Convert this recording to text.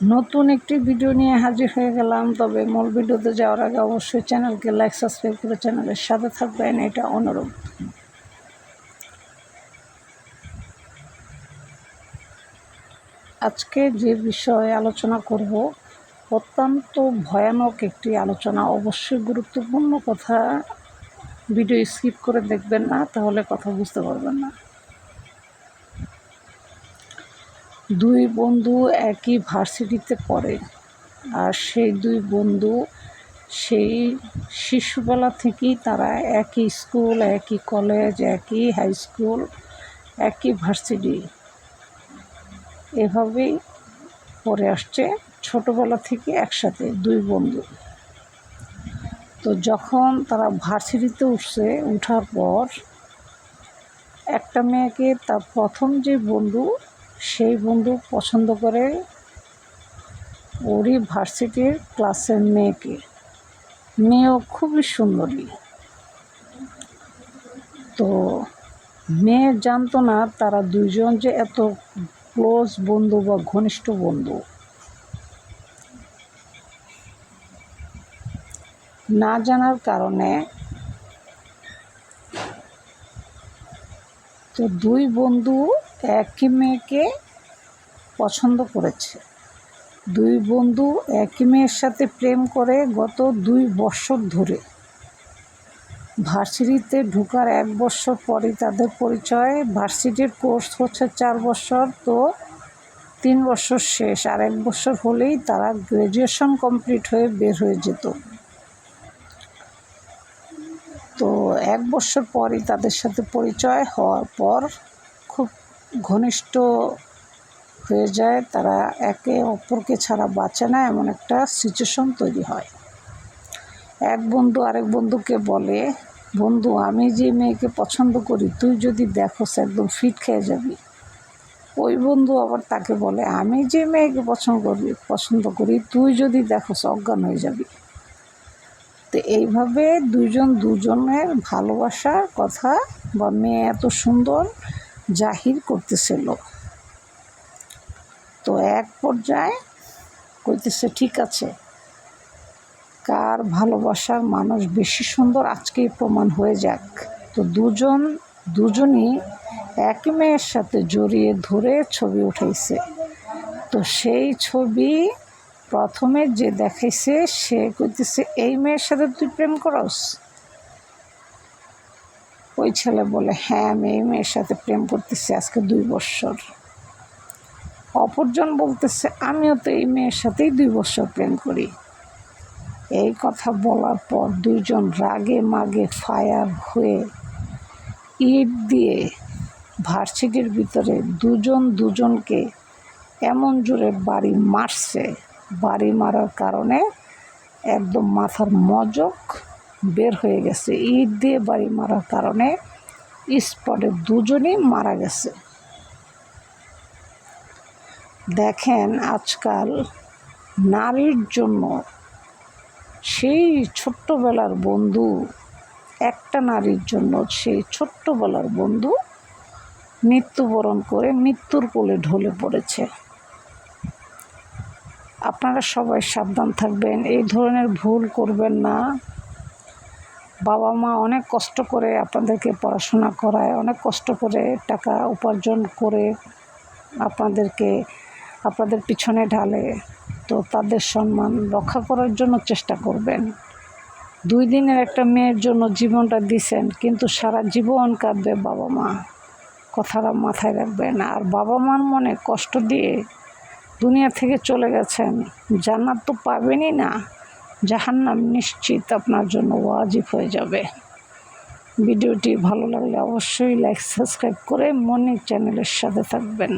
নতুন একটি ভিডিও নিয়ে হাজির হয়ে গেলাম। তবে মূল ভিডিওতে যাওয়ার আগে অবশ্যই চ্যানেলকে লাইক সাবস্ক্রাইব করে চ্যানেলের সাথে থাকবেন, এটা অনুরোধ। আজকে যে বিষয়ে আলোচনা করব অত্যন্ত ভয়ানক একটি আলোচনা, অবশ্যই গুরুত্বপূর্ণ কথা। ভিডিও স্কিপ করে দেখবেন না, তাহলে কথা বুঝতে পারবেন না। দুই বন্ধু একই ভার্সিটিতে পড়ে, আর সেই দুই বন্ধু সেই শিশুবেলা থেকেই তারা একই স্কুল, একই কলেজ, একই হাই স্কুল, একই ভার্সিটি এভাবেই পড়ে আসছে ছোটোবেলা থেকে একসাথে দুই বন্ধু। তো যখন তারা ভার্সিটিতে উঠছে, উঠার পর একটা মেয়েকে তার প্রথম যে বন্ধু, সেই বন্ধু পছন্দ করে ওরই ভার্সিটির ক্লাসের মেয়েকে। মেয়েও খুবই সুন্দরী। তো মেয়ে জানতো না তারা দুইজন যে এত ক্লোজ বন্ধু বা ঘনিষ্ঠ বন্ধু। না জানার কারণে তো দুই বন্ধু একই মেয়েকে পছন্দ করেছে। দুই বন্ধু একই মেয়ের সাথে প্রেম করে গত 2 বছর ধরে। ভার্সিটিতে ঢোকার 1 বছর পরই তাদের পরিচয়। ভার্সিটির কোর্স হচ্ছে 4 বছর, তো 3 বছর শেষ, আর 1 বছর হলেই তারা গ্র্যাজুয়েশন কমপ্লিট হয়ে বের হয়ে যেত। তো 1 বছর পরই তাদের সাথে পরিচয় হওয়ার পর খুব ঘনিষ্ঠ হয়ে যায়। তারা একে অপরকে ছাড়া বাঁচে না, এমন একটা সিচুয়েশন তৈরি হয়। এক বন্ধু আরেক বন্ধুকে বলে, বন্ধু আমি যে মেয়েকে পছন্দ করি তুই যদি দেখোস একদম ফিট খেয়ে যাবি। ওই বন্ধু আবার তাকে বলে, আমি যে মেয়েকে পছন্দ করি তুই যদি দেখোস অজ্ঞান হয়ে যাবি। তো এইভাবে দুজনের ভালোবাসার কথা বা মেয়ে এত সুন্দর জাহির করতেছিল। তো এক পর্যায়ে কইতেছে, ঠিক আছে, কার ভালোবাসার মানুষ বেশি সুন্দর আজকেই প্রমাণ হয়ে যাক। তো দুজনই একই মেয়ের সাথে জড়িয়ে ধরে ছবি উঠাইছে। তো সেই ছবি প্রথমে যে দেখাইছে সে কইতেছে, এই মেয়ের সাথে তুই প্রেম করস? ওই ছেলে বলে, হ্যাঁ আমি এই মেয়ের সাথে প্রেম করতেছি আজকে 2 বছর। অপরজন বলতেছে, আমিও তো এই মেয়ের সাথেই 2 বছর প্রেম করি। এই কথা বলার পর দুইজন রাগে মাগে ফায়ার হয়ে ইট দিয়ে ভার্সিটির ভিতরে দুজনকে এমন জোরে বাড়ি মারছে, বাড়ি মারার কারণে একদম মাথার মজক বের হয়ে গেছে। ইট দিয়ে বাড়ি মারার কারণে স্পটে দুজনই মারা গেছে। দেখেন আজকাল নারীর জন্য সেই ছোট্টবেলার বন্ধু, একটা নারীর জন্য সেই ছোট্টবেলার বন্ধু মৃত্যুবরণ করে মৃত্যুর কোলে ঢলে পড়েছে। আপনারা সবাই সাবধান থাকবেন, এই ধরনের ভুল করবেন না। বাবা মা অনেক কষ্ট করে আপনাদেরকে পড়াশোনা করায়, অনেক কষ্ট করে টাকা উপার্জন করে আপনাদের পিছনে ঢালে। তো তাদের সম্মান রক্ষা করার জন্য চেষ্টা করবেন। 2 দিনের একটা মেয়ের জন্য জীবনটা দিছেন, কিন্তু সারা জীবন কাঁদবে বাবা মা, কথাটা মাথায় রাখবেন। আর বাবা মার মনে কষ্ট দিয়ে দুনিয়া থেকে চলে গেছেন, জান্নাত তো পাবেনই না, জাহান্নাম নিশ্চিত আপনার জন্য ওয়াজিব হয়ে যাবে। ভিডিওটি ভালো লাগলে অবশ্যই লাইক সাবস্ক্রাইব করে মনির চ্যানেলের সাথে থাকবেন।